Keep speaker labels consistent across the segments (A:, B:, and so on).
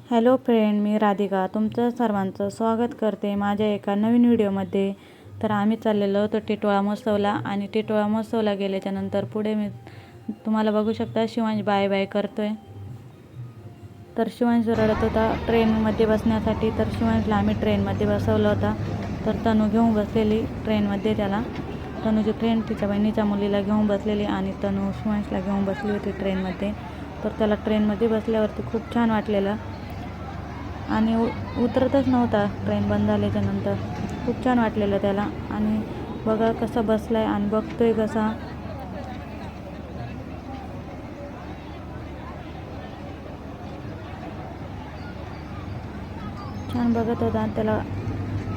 A: Hello friend, मी राधिका तुमचं सर्वांचं स्वागत करते माझ्या एका नवीन व्हिडिओमध्ये। तर आम्ही चाललेलो होतो टिटवाळा महोत्सवला आणि टिटवाळा महोत्सवला गेल्याच्यानंतर पुढे मी तुम्हाला बघू शकता शिवांश बाय बाय करतोय। तर शिवांश रडत होता ट्रेनमध्ये बसण्यासाठी। तर शिवांशला आम्ही ट्रेनमध्ये बसवलं होता। तर तनू घेऊन बसलेली ट्रेनमध्ये, त्याला तनूची फ्रेंड तिच्या बहिणीच्या मुलीला घेऊन बसलेली आणि तनू शिवांशला घेऊन बसली होती ट्रेनमध्ये। तर त्याला ट्रेनमध्ये बसल्यावरती खूप छान वाटलेलं आणि उतरतच नव्हता ट्रेन बंद झाल्याच्यानंतर। खूप छान वाटलेलं त्याला आणि बघा कसा बसलाय आणि बघतोय कसा। छान बघत होता त्याला,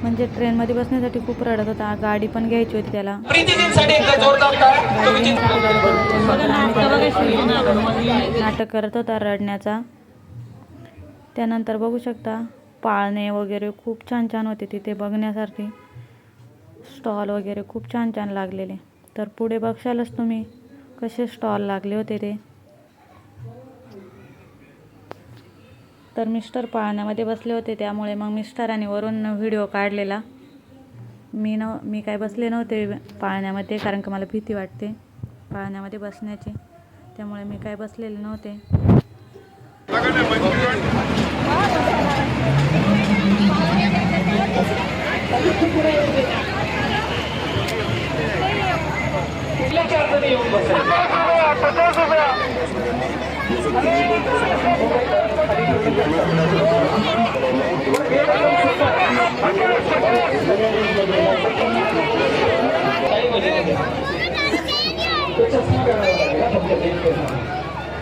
A: म्हणजे ट्रेनमध्ये बसण्यासाठी खूप रडत होता। गाडी पण घ्यायची होती त्याला, नाटक करत होता रडण्याचा। त्यानंतर बघू शकता पाळणे वगैरे खूप छान छान होते तिथे बघण्यासारखे, स्टॉल वगैरे खूप छान छान लागलेले। तर पुढे बघशालच तुम्ही कसे स्टॉल लागले होते ते। तर मिस्टर पाळण्यामध्ये बसले होते, त्यामुळे मग मिस्टरांनी वरून व्हिडिओ काढलेला। मी काय बसले नव्हते पाळण्यामध्ये, कारण की मला भीती वाटते पाळण्यामध्ये बसण्याची, त्यामुळे मी काय बसलेले नव्हते।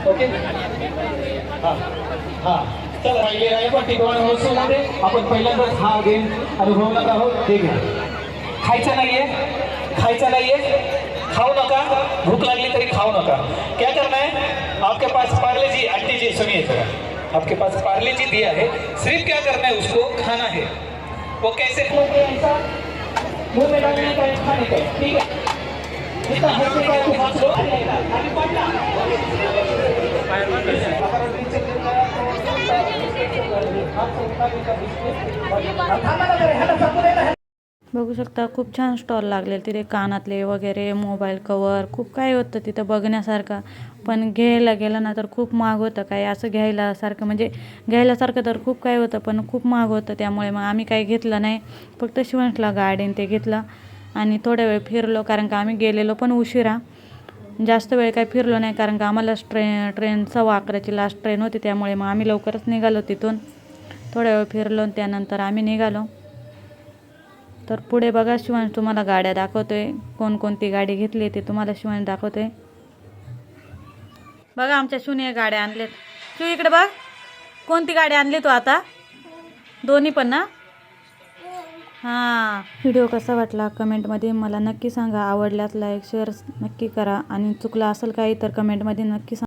B: ओके चला पहिले आहे पण टिटवाळा महोत्सवमध्ये आपण पहिल्यांदाच हा गेम अनुभवणार आहोत। हे घ्या, खायचं नाहीये, खाओ नका, भूख लगली तरी खाओ नका। क्या करना है, आपके पास पार्ले जी, आंटी जी सुनिए जरा, आपके पास पार्ले जी दिया है, सिर्फ क्या करना है उसको खाना है। वो कैसे ऐसा मुंह में डालने का, खाने का, ठीक है। जितना हो सके तो हाथ लो आगे पड़ना।
A: बघू शकता खूप छान स्टॉल लागले तिथे, कानातले वगैरे, मोबाईल कवर, खूप काय होतं तिथं बघण्यासारखं। पण घ्यायला गेलं ना तर खूप महाग होतं। काय असं घ्यायलासारखं म्हणजे घ्यायलासारखं तर खूप काय होतं, पण खूप महाग होतं। त्यामुळे मग आम्ही काही घेतलं नाही, फक्त शिवांशला गाडीने ते घेतलं आणि थोड्या वेळ फिरलो, कारण का आम्ही गेलेलो पण उशिरा, जास्त वेळ काही फिरलो नाही, कारण का आम्हाला ट्रेन 11:15ची लास्ट ट्रेन होती, त्यामुळे मग आम्ही लवकरच निघालो तिथून। थोड्या वेळ फिरलो त्यानंतर आम्ही निघालो। तर पुढे बघा शिवांश तुम्हाला गाड्या दाखवतोय, कोणकोणती गाडी घेतली ते तुम्हाला शिवांश दाखवतोय। बघा आमच्या शिवने गाड्या आणल्यात। शिव इकडे बघ, कोणती गाडी आणली तू आता? दोन्ही पण ना? हां। व्हिडिओ कसा वाटला कमेंटमध्ये मला नक्की सांगा। आवडल्यास लाईक शेअर नक्की करा आणि चुकलं असेल काही तर कमेंटमध्ये नक्की सांगा।